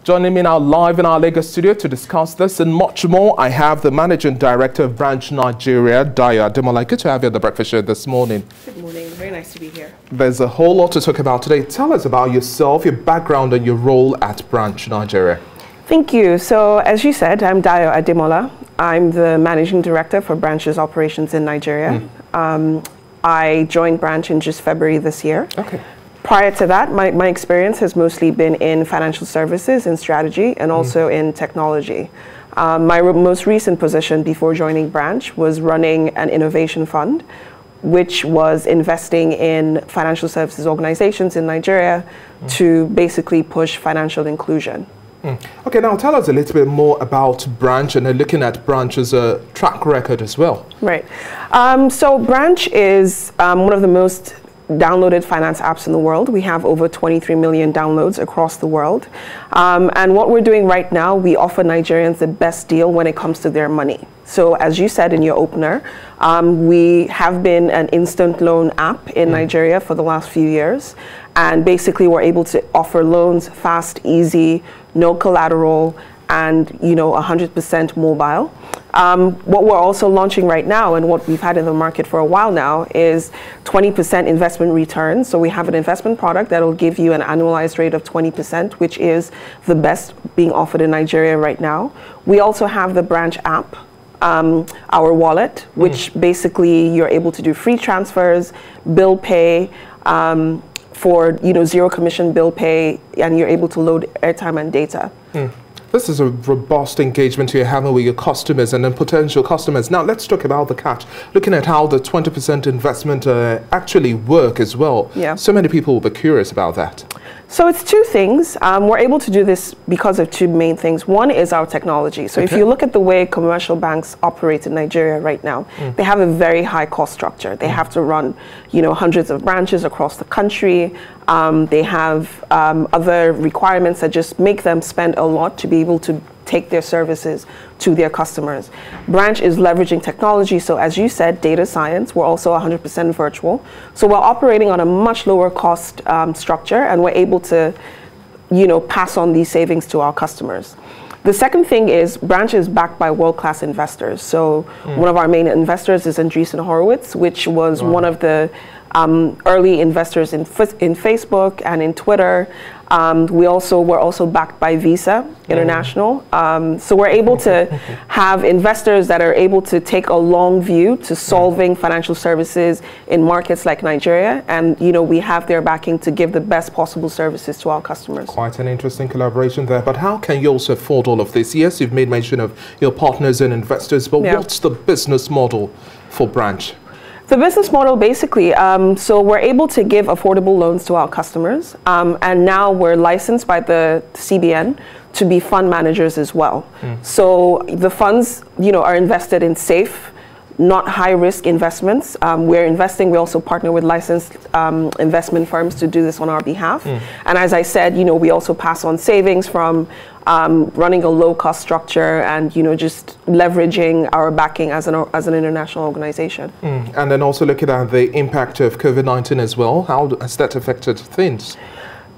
Joining me now live in our Lagos studio to discuss this and much more, I have the Managing Director of Branch Nigeria, Dayo Ademola. Good to have you at the breakfast show this morning. Good morning. Very nice to be here. There's a whole lot to talk about today. Tell us about yourself, your background and your role at Branch Nigeria. Thank you. So as you said, I'm Dayo Ademola. I'm the Managing Director for Branch's operations in Nigeria. I joined Branch in just February this year. Okay. Prior to that, my experience has mostly been in financial services and strategy and also in technology. My most recent position before joining Branch was running an innovation fund, which was investing in financial services organizations in Nigeria to basically push financial inclusion. Okay, now tell us a little bit more about Branch and looking at Branch's track record as well. Right. So Branch is one of the most downloaded finance apps in the world. We have over 23 million downloads across the world. And what we're doing right now, we offer Nigerians the best deal when it comes to their money. So as you said in your opener, we have been an instant loan app in Nigeria for the last few years. And basically we're able to offer loans fast, easy, no collateral, and 100% mobile. What we're also launching right now and what we've had in the market for a while now is 20% investment return. So we have an investment product that will give you an annualized rate of 20%, which is the best being offered in Nigeria right now. We also have the Branch app, our wallet, which basically you're able to do free transfers, bill pay, for zero commission bill pay, and you're able to load airtime and data. This is a robust engagement you're having with your customers and then potential customers. Now, let's talk about the catch. Looking at how the 20% investment actually work as well. Yeah. So many people will be curious about that. So it's two things. We're able to do this because of two main things. One is our technology. So if you look at the way commercial banks operate in Nigeria right now, they have a very high cost structure. They have to run, hundreds of branches across the country. They have other requirements that just make them spend a lot to be able to take their services to their customers. Branch is leveraging technology. So as you said, data science, we're also 100% virtual. So we're operating on a much lower cost structure, and we're able to, pass on these savings to our customers. The second thing is Branch is backed by world-class investors. So one of our main investors is Andreessen Horowitz, which was one of the early investors in Facebook and in Twitter. We're also backed by Visa International. So we're able to have investors that are able to take a long view to solving financial services in markets like Nigeria. And, we have their backing to give the best possible services to our customers. Quite an interesting collaboration there. But how can you also afford all of this? Yes, you've made mention of your partners and investors, but what's the business model for Branch? The business model basically, so we're able to give affordable loans to our customers, and now we're licensed by the CBN to be fund managers as well. So the funds, are invested in safe, not high-risk investments. We also partner with licensed investment firms to do this on our behalf. And as I said, we also pass on savings from running a low-cost structure and, just leveraging our backing as an international organization. And then also looking at the impact of COVID-19 as well. How has that affected things?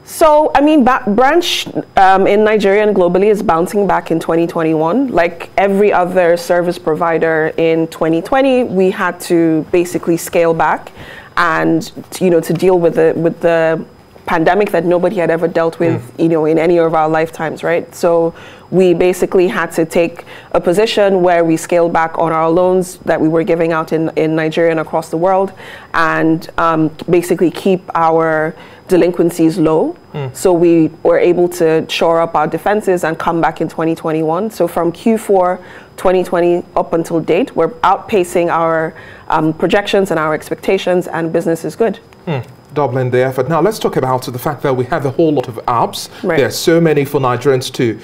So, Branch in Nigeria and globally is bouncing back in 2021. Like every other service provider in 2020, we had to basically scale back and, to deal with the pandemic that nobody had ever dealt with, in any of our lifetimes, right? So we basically had to take a position where we scaled back on our loans that we were giving out in Nigeria and across the world, and basically keep our delinquencies low. So we were able to shore up our defenses and come back in 2021. So from Q4 2020 up until date, we're outpacing our projections and our expectations, and business is good. Doubling the effort. Now let's talk about the fact that we have a whole lot of apps. Right. There are so many for Nigerians to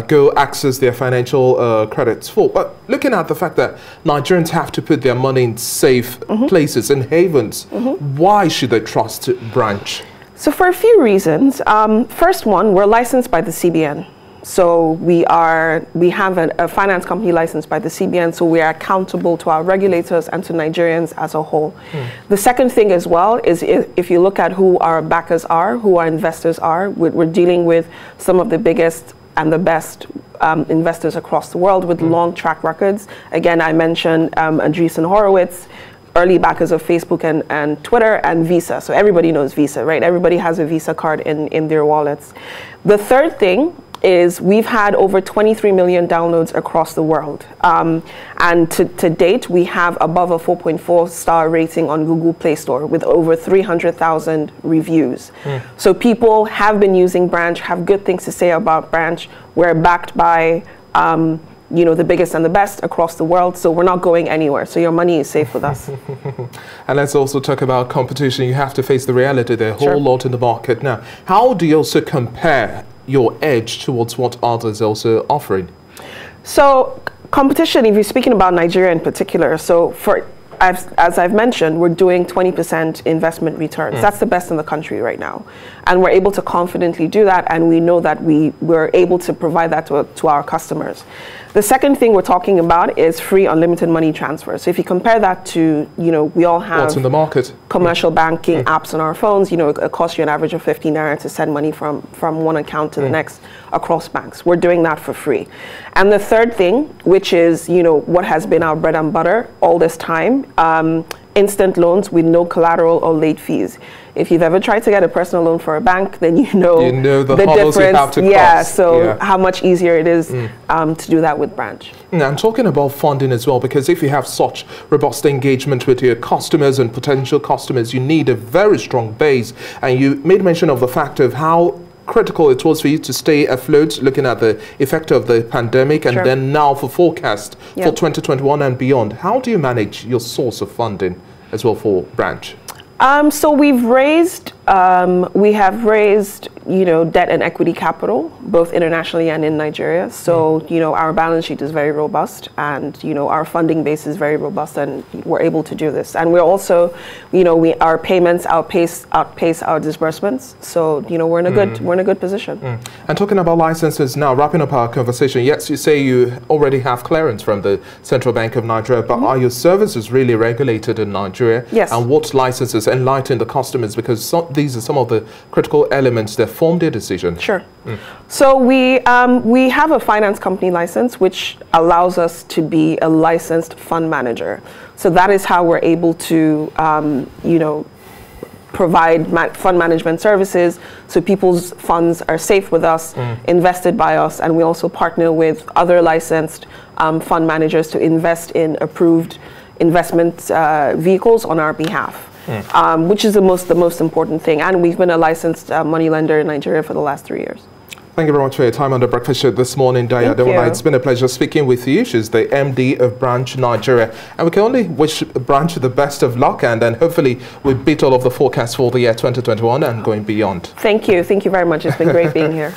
go access their financial credits for. But looking at the fact that Nigerians have to put their money in safe places and havens, why should they trust Branch? So for a few reasons. First one, we're licensed by the CBN. So we have a finance company licensed by the CBN, so we are accountable to our regulators and to Nigerians as a whole. The second thing as well is if you look at who our backers are, who our investors are, we're dealing with some of the biggest and the best investors across the world with long track records. Again, I mentioned Andreessen Horowitz, early backers of Facebook and Twitter, and Visa. So everybody knows Visa, right? Everybody has a Visa card in their wallets. The third thing is we've had over 23 million downloads across the world. And to date, we have above a 4.4 star rating on Google Play Store with over 300,000 reviews. So people have been using Branch, have good things to say about Branch. We're backed by you know, the biggest and the best across the world, so we're not going anywhere. So your money is safe with us. And let's also talk about competition. You have to face the reality. There are a whole Sure. lot in the market now. How do you also compare your edge towards what others are also offering? So competition, if you're speaking about Nigeria in particular, so as I've mentioned, we're doing 20% investment returns. That's the best in the country right now. And we're able to confidently do that, and we know that we're able to provide that to our customers. The second thing we're talking about is free unlimited money transfer. So if you compare that to, you know, we all have What's in the market? Commercial banking apps on our phones, you know, it costs you an average of 15 naira to send money from one account to the next across banks. We're doing that for free. And the third thing, which is, you know, what has been our bread and butter all this time, instant loans with no collateral or late fees. If you've ever tried to get a personal loan for a bank, then you know the hurdles difference. you have to cross. Yeah, so how much easier it is to do that with Branch. Now, I'm talking about funding as well, because if you have such robust engagement with your customers and potential customers, you need a very strong base. And you made mention of the fact of how critical it was for you to stay afloat, looking at the effect of the pandemic, and then now for forecast for 2021 and beyond. How do you manage your source of funding as well for Branch? So we have raised, you know, debt and equity capital, both internationally and in Nigeria. So, you know, our balance sheet is very robust, and, you know, our funding base is very robust, and we're able to do this. And we're also, you know, our payments outpace our disbursements. So, you know, we're in a good position. And talking about licenses now, wrapping up our conversation, yes, you say you already have clearance from the Central Bank of Nigeria, but are your services really regulated in Nigeria? Yes. And what licenses enlighten the customers, because these are some of the critical elements that form their decision? Sure. So we have a finance company license, which allows us to be a licensed fund manager. So that is how we're able to, you know, provide fund management services, so people's funds are safe with us, invested by us, and we also partner with other licensed fund managers to invest in approved investment vehicles on our behalf. Which is the most important thing. And we've been a licensed money lender in Nigeria for the last 3 years. Thank you very much for your time on the Breakfast Show this morning, Dayo Ademola. It's been a pleasure speaking with you. She's the MD of Branch Nigeria. And we can only wish Branch the best of luck, and then hopefully we beat all of the forecasts for the year 2021 and going beyond. Thank you. Thank you very much. It's been great being here.